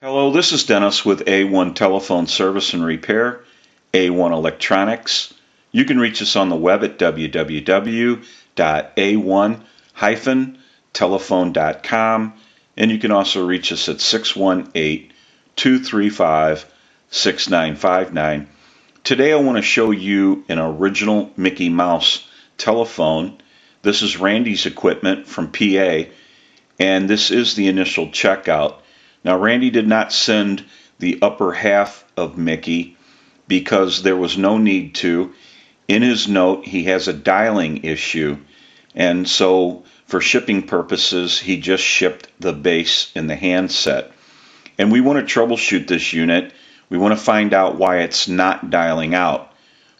Hello, this is Dennis with A1 Telephone Service and Repair, A1 Electronics. You can reach us on the web at www.a1-telephone.com, and you can also reach us at 618-235-6959. Today I want to show you an original Mickey Mouse telephone. This is Randy's equipment from PA, and this is the initial checkout. Now, Randy did not send the upper half of Mickey because there was no need to. In his note, he has a dialing issue, and so for shipping purposes, he just shipped the base and the handset. And we want to troubleshoot this unit. We want to find out why it's not dialing out.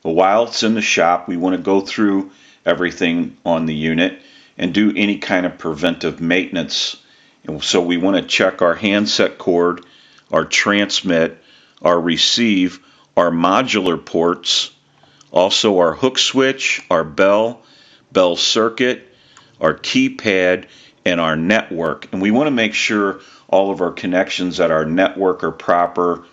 But while it's in the shop, we want to go through everything on the unit and do any kind of preventive maintenance. And so we want to check our handset cord, our transmit, our receive, our modular ports, also our hook switch, our bell circuit, our keypad, and our network. And we want to make sure all of our connections at our network are proper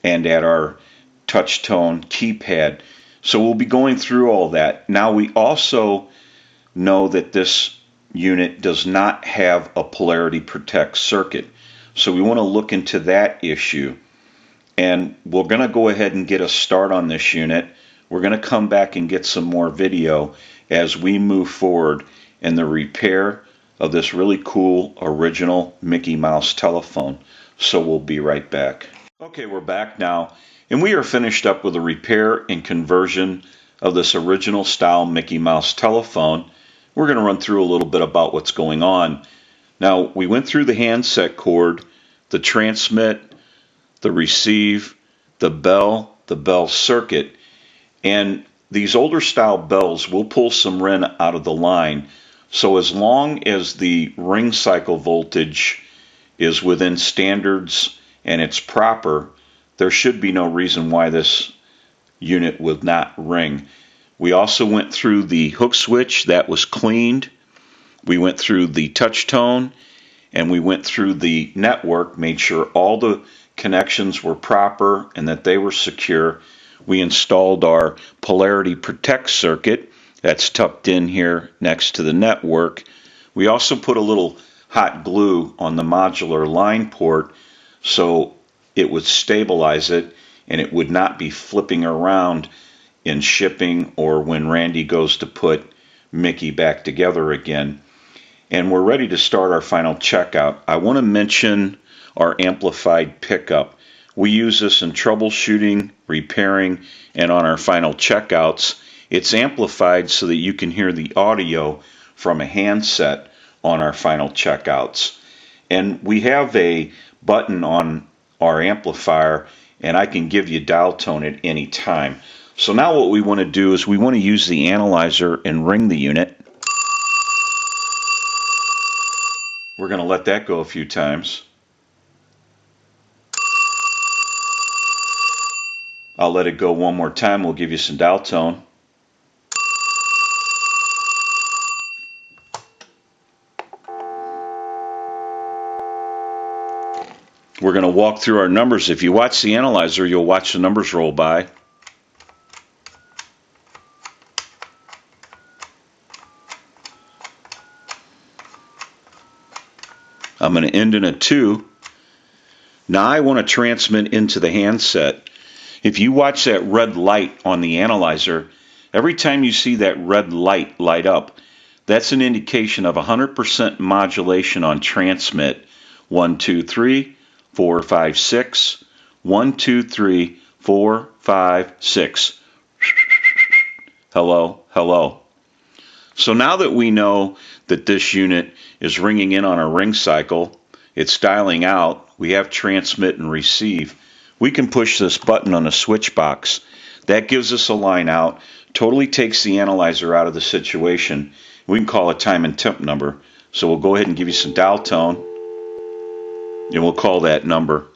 and at our touch tone keypad. So we'll be going through all that. Now we also know that this unit does not have a polarity protect circuit. So we want to look into that issue. And we're going to go ahead and get a start on this unit. We're going to come back and get some more video as we move forward in the repair of this really cool original Mickey Mouse telephone. So we'll be right back. Okay, we're back now, and we are finished up with the repair and conversion of this original style Mickey Mouse telephone. We're going to run through a little bit about what's going on. Now, we went through the handset cord, the transmit, the receive, the bell circuit, and these older style bells will pull some RIN out of the line. So as long as the ring cycle voltage is within standards and it's proper, there should be no reason why this unit would not ring. We also went through the hook switch, that was cleaned. We went through the touch tone, and we went through the network, made sure all the connections were proper and that they were secure. We installed our polarity protect circuit, that's tucked in here next to the network. We also put a little hot glue on the modular line port so it would stabilize it and it would not be flipping around in shipping or when Randy goes to put Mickey back together again. And we're ready to start our final checkout. I want to mention our amplified pickup. We use this in troubleshooting, repairing, and on our final checkouts. It's amplified so that you can hear the audio from a handset on our final checkouts. And we have a button on our amplifier, and I can give you dial tone at any time. So now what we want to do is we want to use the analyzer and ring the unit. We're going to let that go a few times. I'll let it go one more time. We'll give you some dial tone. We're going to walk through our numbers. If you watch the analyzer, you'll watch the numbers roll by. I'm going to end in a 2. Now I want to transmit into the handset. If you watch that red light on the analyzer, every time you see that red light light up, that's an indication of 100% modulation on transmit. 1, 2, 3, 4, 5, 6. 1, 2, 3, 4, 5, 6. Hello, hello. So now that we know that this unit is ringing in on a ring cycle, it's dialing out, we have transmit and receive, we can push this button on the switch box. That gives us a line out, totally takes the analyzer out of the situation. We can call a time and temp number. So we'll go ahead and give you some dial tone, and we'll call that number.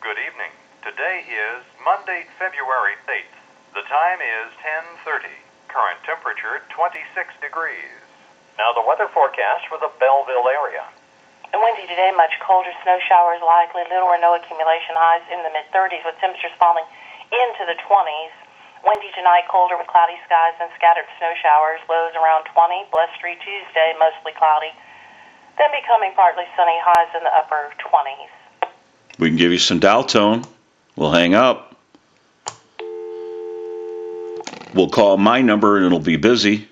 Good evening. Today is Monday, February 8th. The time is 10:30. Current temperature 26 degrees. Now the weather forecast for the Belleville area. Windy today, much colder, snow showers likely, little or no accumulation, highs in the mid-30s with temperatures falling into the 20s. Windy tonight, colder with cloudy skies and scattered snow showers, lows around 20. Blustery Tuesday, mostly cloudy, then becoming partly sunny, highs in the upper 20s. We can give you some dial tone. We'll hang up. We'll call my number and it'll be busy.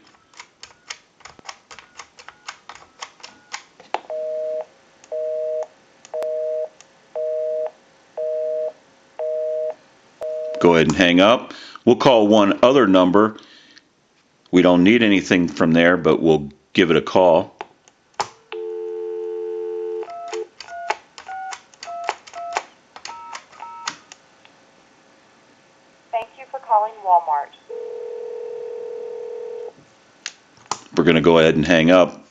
Go ahead and hang up. We'll call one other number. We don't need anything from there, but we'll give it a call. Thank you for calling Walmart. We're going to go ahead and hang up.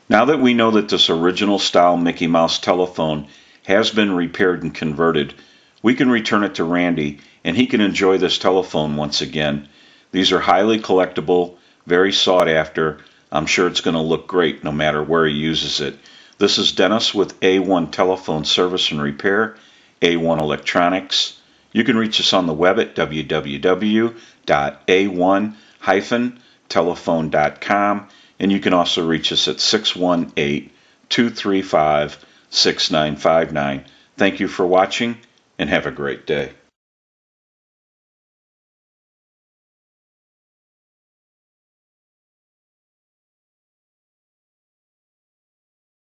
Now that we know that this original style Mickey Mouse telephone has been repaired and converted, we can return it to Randy and he can enjoy this telephone once again. These are highly collectible, very sought after. I'm sure it's going to look great no matter where he uses it. This is Dennis with A1 Telephone Service and Repair, A1 Electronics. You can reach us on the web at www.a1-telephone.com, and you can also reach us at 618-235-6959. Thank you for watching and have a great day.